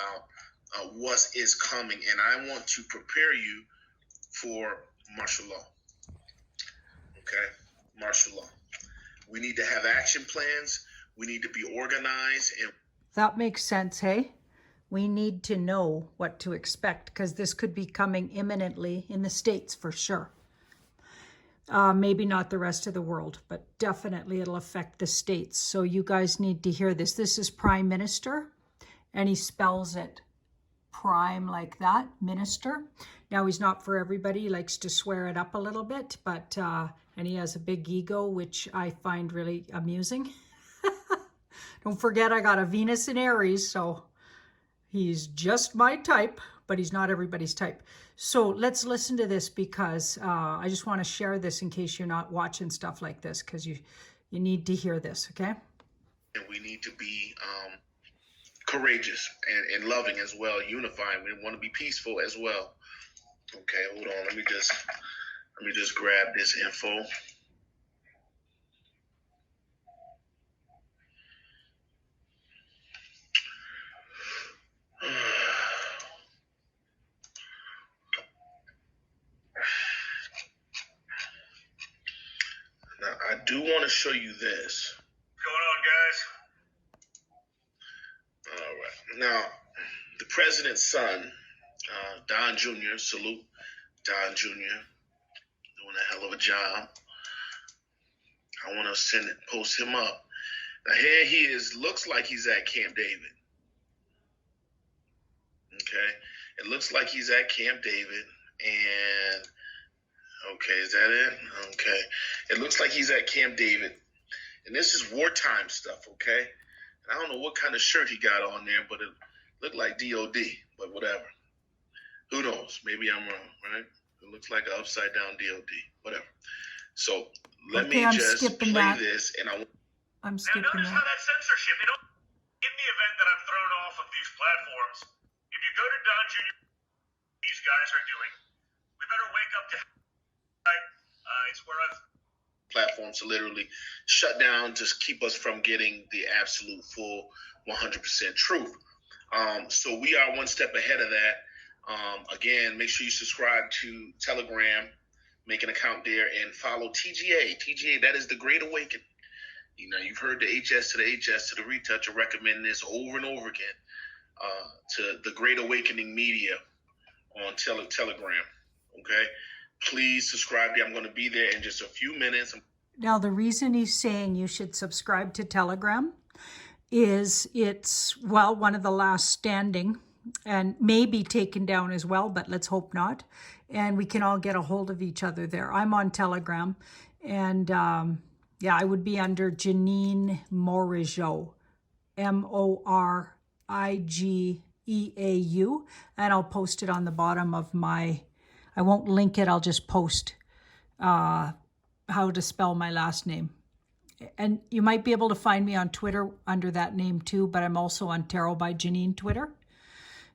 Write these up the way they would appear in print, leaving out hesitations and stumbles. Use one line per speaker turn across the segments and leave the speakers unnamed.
about what is coming, and I want to prepare you for martial law. Okay, martial law. We need to have action plans. We need to be organized. And
that makes sense, hey? We need to know what to expect because this could be coming imminently in the States for sure. Maybe not the rest of the world, but definitely it'll affect the States. So you guys need to hear this. This is Prime Minister, and he spells it Pryme like that, minister. Now, he's not for everybody. He likes to swear it up a little bit, but and he has a big ego, which I find really amusing. Don't forget, I got a Venus in Aries, so he's just my type, but he's not everybody's type. So let's listen to this because I just want to share this in case you're not watching stuff like this, because you need to hear this, okay?
And we need to be courageous and loving as well, unifying. We want to be peaceful as well. Okay, hold on. Let me just grab this info. Now, I do want to show you this.
What's going on, guys?
All right. Now, the president's son, Don Jr., salute Don Jr., doing a hell of a job. I want to post him up. Now, here he is, looks like he's at Camp David. Okay. It looks like he's at Camp David, and okay, is that it? Okay. It looks like he's at Camp David. And this is wartime stuff, okay? And I don't know what kind of shirt he got on there, but it looked like DOD, but whatever. Who knows? Maybe I'm wrong, right? It looks like an upside down DOD, whatever. So let me just play this, and
I'm skipping
now, notice how that censorship, in the event that I'm thrown off of these platforms, if you go to Don Jr., these guys are doing, we better wake up to it's where I've
platforms to literally shut down to keep us from getting the absolute full 100% truth. So we are one step ahead of that. Again, make sure you subscribe to Telegram, make an account there, and follow TGA. TGA, that is the Great Awakening. You know, you've heard the HS to the HS to the retoucher recommend this over and over again to the Great Awakening Media on Telegram. Okay? Please subscribe there. I'm going to be there in just a few minutes.
Now, the reason he's saying you should subscribe to Telegram is it's, well, one of the last standing and may be taken down as well, but let's hope not. And we can all get a hold of each other there. I'm on Telegram, and yeah, I would be under Janine-UPDATE, MORIGEAU, and I'll post it on the bottom of my, I won't link it, I'll just post how to spell my last name. And you might be able to find me on Twitter under that name too, but I'm also on Tarot by Janine Twitter.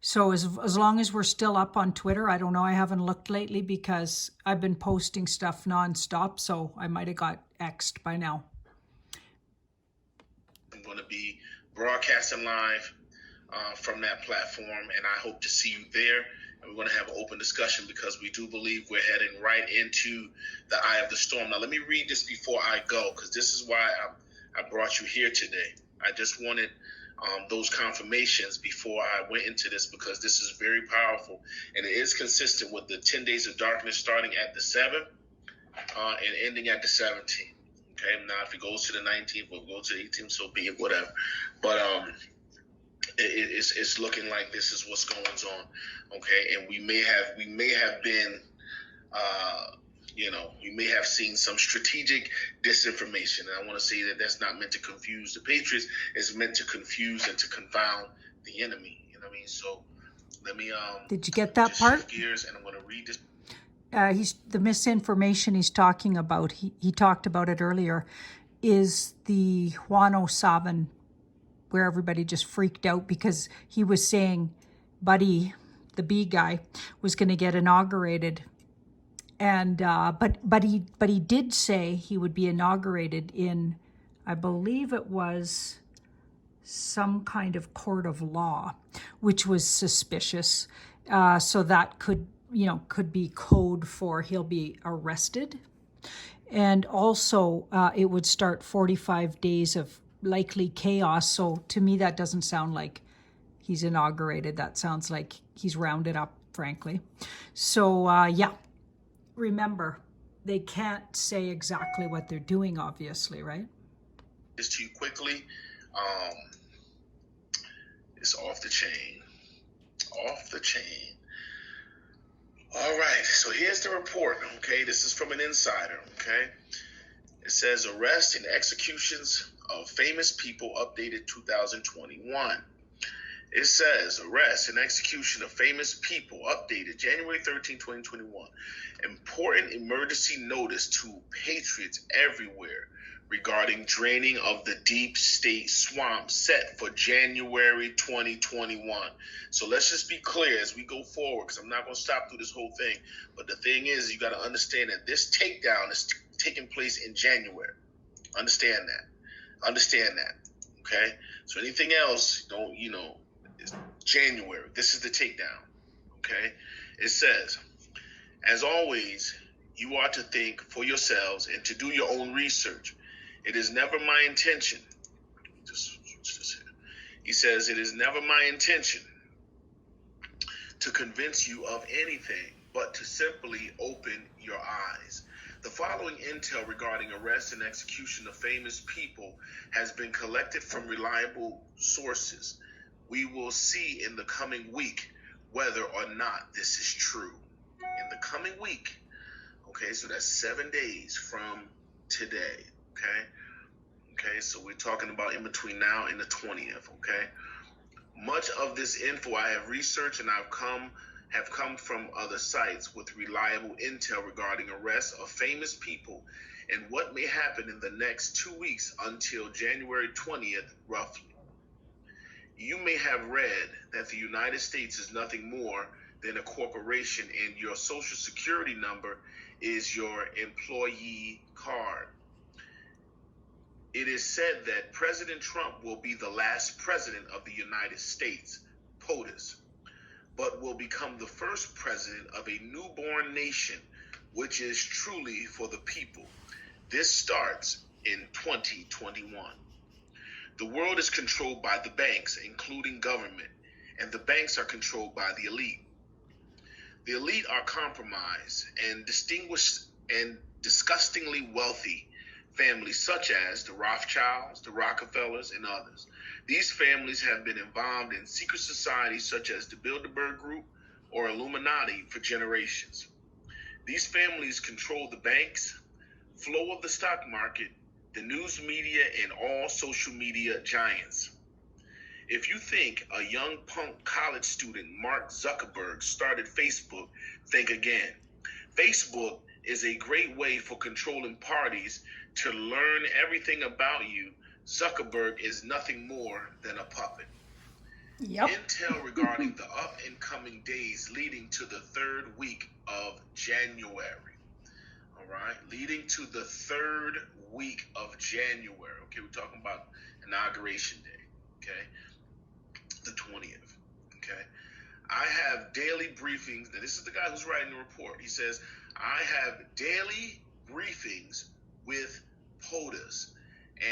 So as long as we're still up on Twitter, I don't know, I haven't looked lately because I've been posting stuff nonstop, so I might have got X'd by now.
I'm going to be broadcasting live from that platform, and I hope to see you there. And we're going to have an open discussion because we do believe we're heading right into the eye of the storm. Now, let me read this before I go, because this is why I brought you here today. I just wanted those confirmations before I went into this, because this is very powerful, and it is consistent with the 10 days of darkness starting at the 7th and ending at the 17th. Okay, now if it goes to the 19th, we'll go to the 18th, so be it, whatever. But it's looking like this is what's going on. Okay, and we may have been we may have seen some strategic disinformation. And I want to say that that's not meant to confuse the Patriots. It's meant to confuse and to confound the enemy. You know what I mean? So let me
did you get that part?
Shift gears, and I'm going to read this.
The misinformation he's talking about, he talked about it earlier, is the Juan O'Savin, where everybody just freaked out because he was saying Buddy, the B guy, was going to get inaugurated. And but he did say he would be inaugurated in, I believe it was some kind of court of law, which was suspicious. So that could be code for he'll be arrested. And also, it would start 45 days of likely chaos. So to me, that doesn't sound like he's inaugurated. That sounds like he's rounded up, frankly. So, remember, they can't say exactly what they're doing, obviously, right?
This to you quickly. It's off the chain. Off the chain. All right, so here's the report, okay? This is from an insider, okay? It says arrests and executions of famous people updated 2021. It says arrest and execution of famous people updated January 13, 2021. Important emergency notice to patriots everywhere regarding draining of the deep state swamp set for January 2021. So let's just be clear as we go forward, because I'm not going to stop through this whole thing. But the thing is, you got to understand that this takedown is taking place in January. Understand that. Okay? So anything else, it's January. This is the takedown. Okay? It says, as always, you are to think for yourselves and to do your own research. It is never my intention. He says, it is never my intention to convince you of anything, but to simply open your eyes. The following intel regarding arrest and execution of famous people has been collected from reliable sources. We will see in the coming week whether or not this is true. In the coming week, okay, so that's 7 days from today, okay, so we're talking about in between now and the 20th, okay. Much of this info I have researched and have come from other sites with reliable intel regarding arrests of famous people and what may happen in the next 2 weeks until January 20th, roughly. You may have read that the United States is nothing more than a corporation and your social security number is your employee card. It is said that President Trump will be the last president of the United States, POTUS, but will become the first president of a newborn nation, which is truly for the people. This starts in 2021. The world is controlled by the banks, including government, and the banks are controlled by the elite. The elite are compromised and distinguished and disgustingly wealthy families such as the Rothschilds, the Rockefellers, and others. These families have been involved in secret societies such as the Bilderberg Group or Illuminati for generations. These families control the banks, flow of the stock market, the news media, and all social media giants. If you think a young punk college student, Mark Zuckerberg, started Facebook, think again. Facebook is a great way for controlling parties to learn everything about you. Zuckerberg is nothing more than a puppet.
Yep.
Intel regarding the up and coming days leading to the third week of January. All right, leading to the third week of January. Okay, we're talking about Inauguration Day. Okay, the 20th. Okay, I have daily briefings. Now, this is the guy who's writing the report. He says, I have daily briefings with POTUS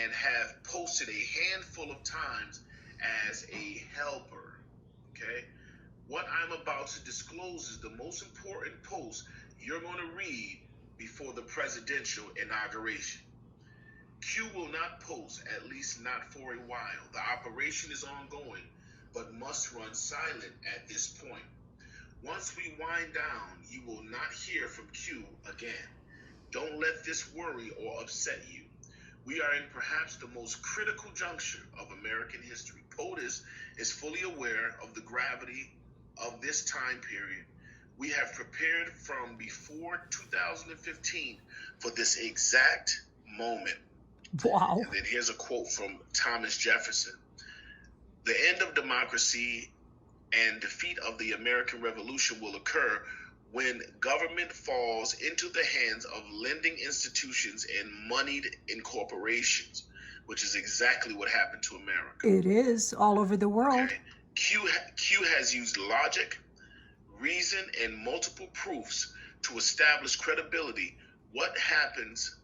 and have posted a handful of times as a helper. Okay, what I'm about to disclose is the most important post you're going to read before the presidential inauguration. Q will not post, at least not for a while. The operation is ongoing, but must run silent at this point. Once we wind down, you will not hear from Q again. Don't let this worry or upset you. We are in perhaps the most critical juncture of American history. POTUS is fully aware of the gravity of this time period. We have prepared from before 2015 for this exact moment.
Wow.
And then here's a quote from Thomas Jefferson. The end of democracy and defeat of the American Revolution will occur when government falls into the hands of lending institutions and moneyed corporations. which is exactly what happened to America.
It is all over the world.
Okay? Q has used logic, reason, and multiple proofs to establish credibility. What happens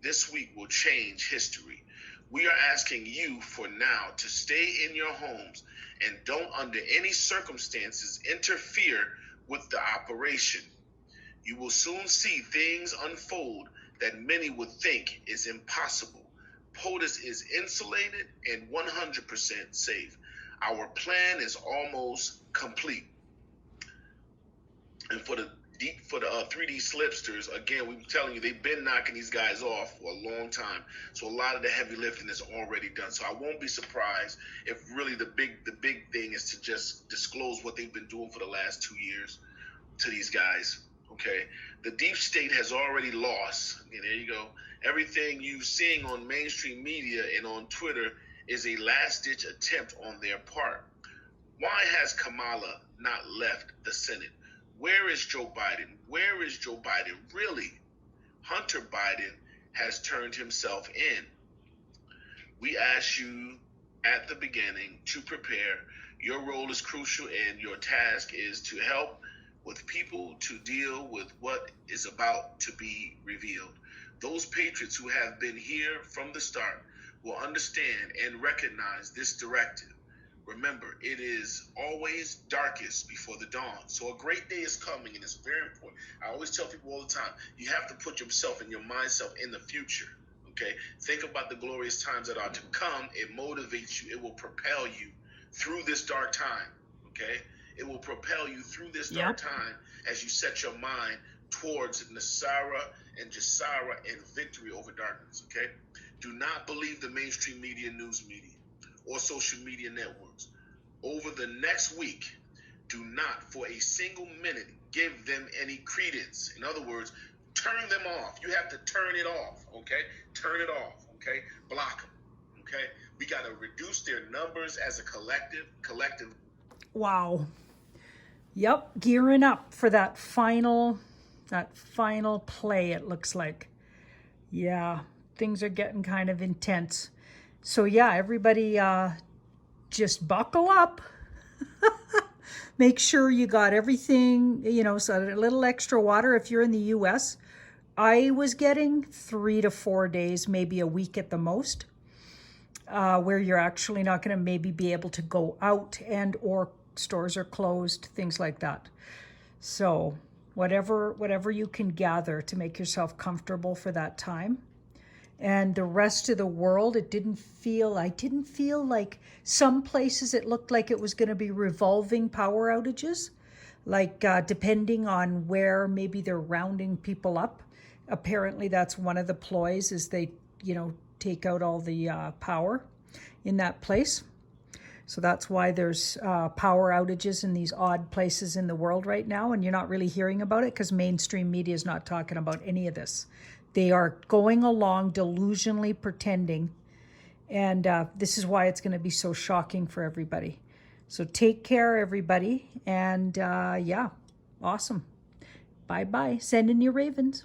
this week will change history. We are asking you for now to stay in your homes and don't under any circumstances interfere with the operation. You will soon see things unfold that many would think is impossible. POTUS is insulated and 100% safe. Our plan is almost complete. And for the 3D slipsters, again, we've been telling you, they've been knocking these guys off for a long time. So a lot of the heavy lifting is already done. So I won't be surprised if really the big thing is to just disclose what they've been doing for the last 2 years to these guys. Okay, the deep state has already lost. And there you go. Everything you're seeing on mainstream media and on Twitter is a last-ditch attempt on their part. Why has Kamala not left the Senate? Where is Joe Biden? Where is Joe Biden? Really? Hunter Biden has turned himself in. We asked you at the beginning to prepare. Your role is crucial, and your task is to help with people to deal with what is about to be revealed. Those patriots who have been here from the start will understand and recognize this directive. Remember, it is always darkest before the dawn. So a great day is coming, and it's very important. I always tell people all the time, you have to put yourself and your mindset in the future. Okay? Think about the glorious times that are to come. It motivates you. It will propel you through this dark time. Okay? It will propel you through this dark time as you set your mind towards Nasara and Jasara and victory over darkness. Okay? Do not believe the mainstream media, news media, or social media networks. Over the next week, do not for a single minute give them any credence. In other words, turn them off. You have to turn it off, okay? Turn it off, okay? Block them, okay? We got to reduce their numbers as a collective.
Wow. Yep, gearing up for that final play, it looks like. Yeah, things are getting kind of intense. So yeah, everybody just buckle up. Make sure you got everything, so a little extra water if you're in the US. I was getting 3 to 4 days, maybe a week at the most, where you're actually not going to maybe be able to go out, and or stores are closed, things like that. So whatever you can gather to make yourself comfortable for that time. And the rest of the world, I didn't feel like some places it looked like it was going to be revolving power outages, like depending on where maybe they're rounding people up. Apparently that's one of the ploys, is they, take out all the power in that place. So that's why there's power outages in these odd places in the world right now, and you're not really hearing about it because mainstream media is not talking about any of this. They are going along delusionally pretending, and this is why it's going to be so shocking for everybody. So take care, everybody, and yeah, awesome. Bye-bye. Send in your ravens.